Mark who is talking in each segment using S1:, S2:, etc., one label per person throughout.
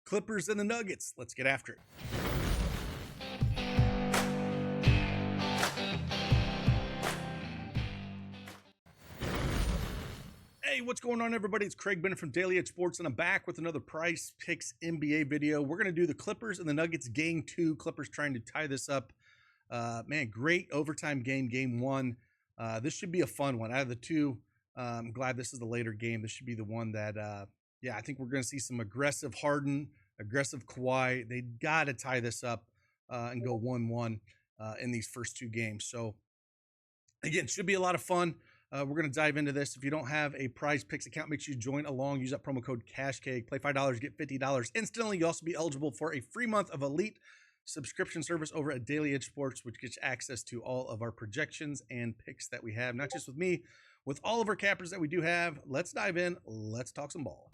S1: Clippers and the Nuggets. Let's get after it. Hey, what's going on, everybody? It's Craig Bennett from Daily Edge Sports, and I'm back with another PrizePicks NBA video. We're going to do the Clippers and the Nuggets game 2. Clippers trying to tie this up. Man, great overtime game 1. This should be a fun one. Out of the two, I'm glad this is the later game. This should be the one that, I think we're going to see some aggressive Harden, aggressive Kawhi. They got to tie this up and go 1-1 in these first two games. So, again, should be a lot of fun. We're going to dive into this. If you don't have a PrizePicks account, make sure you join along. Use that promo code CashKeg. Play $5, get $50 instantly. You'll also be eligible for a free month of Elite subscription service over at Daily Edge Sports, which gets access to all of our projections and picks that we have, not just with me, with all of our cappers that we do have. Let's dive in. Let's talk some ball.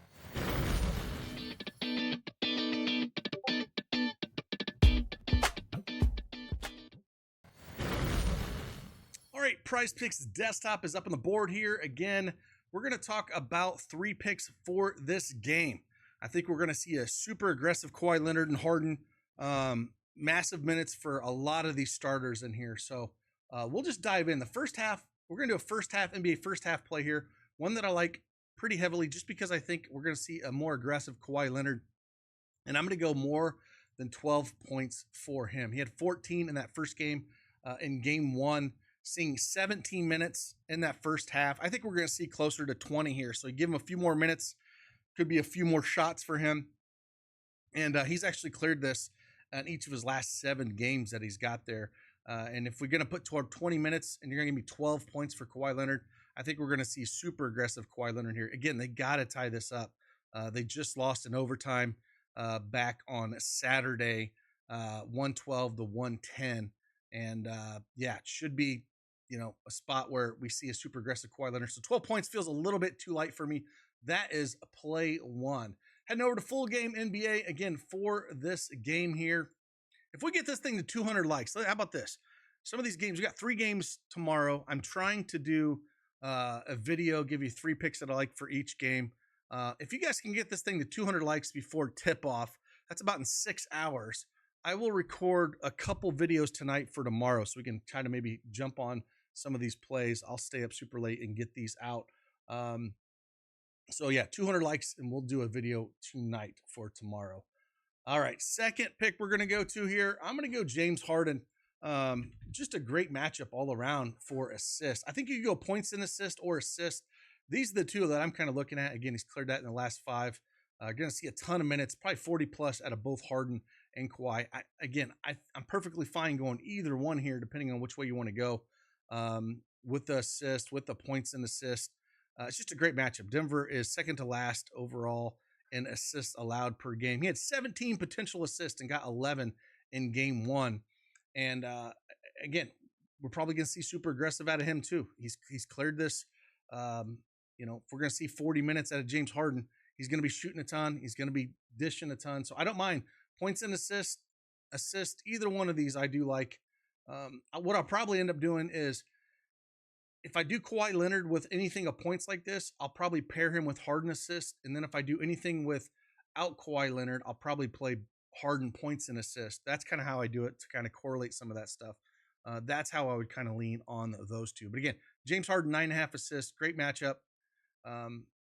S1: All right, PrizePicks desktop is up on the board here. Again, we're going to talk about 3 picks for this game. I think we're going to see a super aggressive Kawhi Leonard and Harden. Massive minutes for a lot of these starters in here. So we'll just dive in. The first half, we're going to do a first half NBA first half play here. One that I like pretty heavily just because I think we're going to see a more aggressive Kawhi Leonard. And I'm going to go more than 12 points for him. He had 14 in that first game in game 1, seeing 17 minutes in that first half. I think we're going to see closer to 20 here. So you give him a few more minutes, could be a few more shots for him. And he's actually cleared this in each of his last 7 games that he's got there. And if we're going to put toward 20 minutes and you're going to give me 12 points for Kawhi Leonard, I think we're going to see super aggressive Kawhi Leonard here. Again, they got to tie this up. They just lost in overtime back on Saturday, 112 to 110. And it should be, a spot where we see a super aggressive Kawhi Leonard. So 12 points feels a little bit too light for me. That is play 1. Heading over to full game NBA again for this game here. If we get this thing to 200 likes, how about this? Some of these games, we got 3 games tomorrow. I'm trying to do a video, give you 3 picks that I like for each game. If you guys can get this thing to 200 likes before tip off, that's about in 6 hours. I will record a couple videos tonight for tomorrow so we can try to maybe jump on some of these plays. I'll stay up super late and get these out. 200 likes, and we'll do a video tonight for tomorrow. All right, second pick we're going to go to here. I'm going to go James Harden. Just a great matchup all around for assists. I think you can go points and assist or assist. These are the two that I'm kind of looking at. Again, he's cleared that in the last 5. Going to see a ton of minutes, probably 40 plus out of both Harden and Kawhi. I'm perfectly fine going either one here, depending on which way you want to go. With the assist, with the points and assist. It's just a great matchup. Denver is second to last overall in assists allowed per game. He had 17 potential assists and got 11 in game 1. And again, we're probably going to see super aggressive out of him too. He's cleared this. If we're going to see 40 minutes out of James Harden, he's going to be shooting a ton. He's going to be dishing a ton. So I don't mind points and assist, either one of these I do like. What I'll probably end up doing is, if I do Kawhi Leonard with anything of points like this, I'll probably pair him with Harden assist. And then if I do anything without Kawhi Leonard, I'll probably play Harden points and assist. That's kind of how I do it to kind of correlate some of that stuff. That's how I would kind of lean on those two. But again, James Harden, 9.5 assists, great matchup.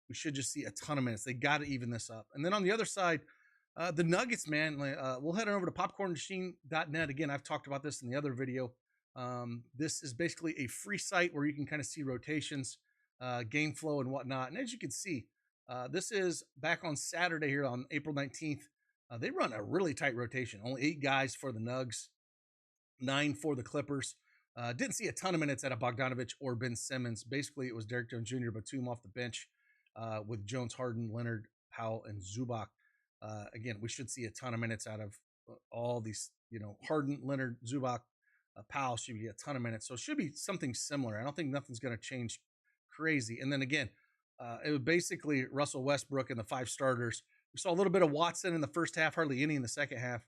S1: We should just see a ton of minutes. They got to even this up. And then on the other side, the Nuggets, man, we'll head on over to popcornmachine.net. Again, I've talked about this in the other video. This is basically a free site where you can kind of see rotations, game flow and whatnot. And as you can see, this is back on Saturday here on April 19th. They run a really tight rotation. Only 8 guys for the Nugs, 9 for the Clippers. Didn't see a ton of minutes out of Bogdanovich or Ben Simmons. Basically, it was Derek Jones Jr., Batum off the bench with Jones, Harden, Leonard, Powell, and Zubac. Again, we should see a ton of minutes out of all these, Harden, Leonard, Zubac, Powell should be a ton of minutes. So it should be something similar. I don't think nothing's going to change crazy. And then again, it was basically Russell Westbrook and the 5 starters. We saw a little bit of Watson in the first half, hardly any in the second half.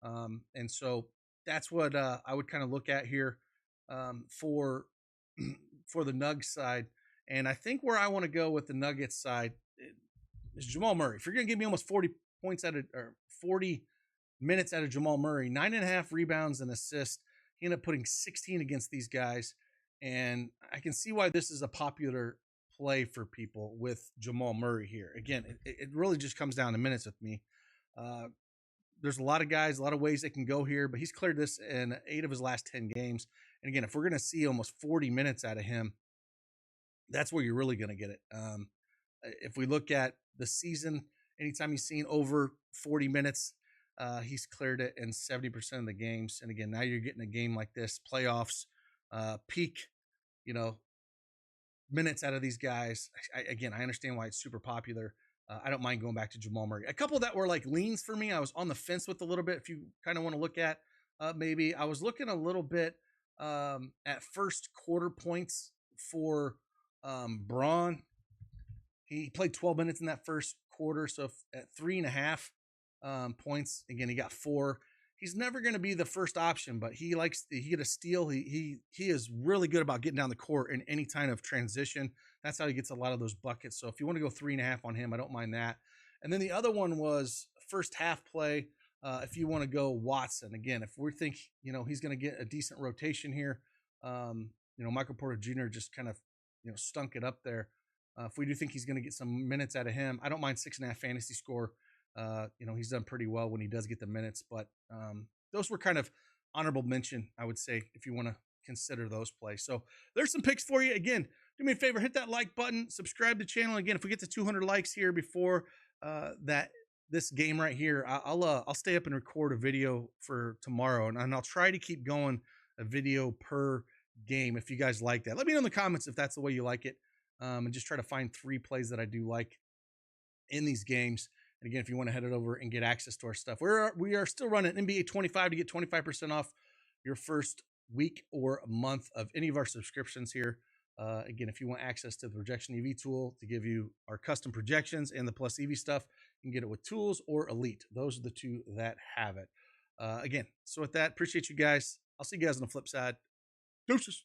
S1: And so that's what I would kind of look at here for the Nuggets side. And I think where I want to go with the Nuggets side is Jamal Murray. If you're going to give me almost 40 points out of, or 40 minutes out of Jamal Murray, 9.5 rebounds and assists. He ended up putting 16 against these guys. And I can see why this is a popular play for people with Jamal Murray here. Again, it really just comes down to minutes with me. There's a lot of guys, a lot of ways they can go here, but he's cleared this in 8 of his last 10 games. And again, if we're going to see almost 40 minutes out of him, that's where you're really going to get it. If we look at the season, anytime he's seen over 40 minutes, he's cleared it in 70% of the games. And again, now you're getting a game like this, playoffs, peak, minutes out of these guys. I understand why it's super popular. I don't mind going back to Jamal Murray. A couple that were like leans for me, I was on the fence with a little bit. If you kind of want to look at, maybe I was looking a little bit at first quarter points for Braun. He played 12 minutes in that first quarter, so at 3.5 points, again, he got 4. He's never going to be the first option, but he get a steal. He is really good about getting down the court in any kind of transition. That's how he gets a lot of those buckets. So if you want to go 3.5 on him, I don't mind that. And then the other one was first half play. If you want to go Watson, again, if we think he's going to get a decent rotation here, Michael Porter Jr. just kind of stunk it up there. If we do think he's going to get some minutes out of him, I don't mind 6.5 fantasy score. He's done pretty well when he does get the minutes, but those were kind of honorable mention, I would say, if you want to consider those plays. So there's some picks for you. Again, do me a favor, hit that like button, subscribe to the channel. Again, if we get to 200 likes here before this game right here, I'll stay up and record a video for tomorrow, and I'll try to keep going a video per game if you guys like that. Let me know in the comments if that's the way you like it, and just try to find 3 plays that I do like in these games. And again, if you want to head it over and get access to our stuff, we are still running NBA 25 to get 25% off your first week or month of any of our subscriptions here. Again, if you want access to the projection EV tool to give you our custom projections and the plus EV stuff, you can get it with tools or elite. Those are the 2 that have it. Again, so with that, appreciate you guys. I'll see you guys on the flip side. Deuces.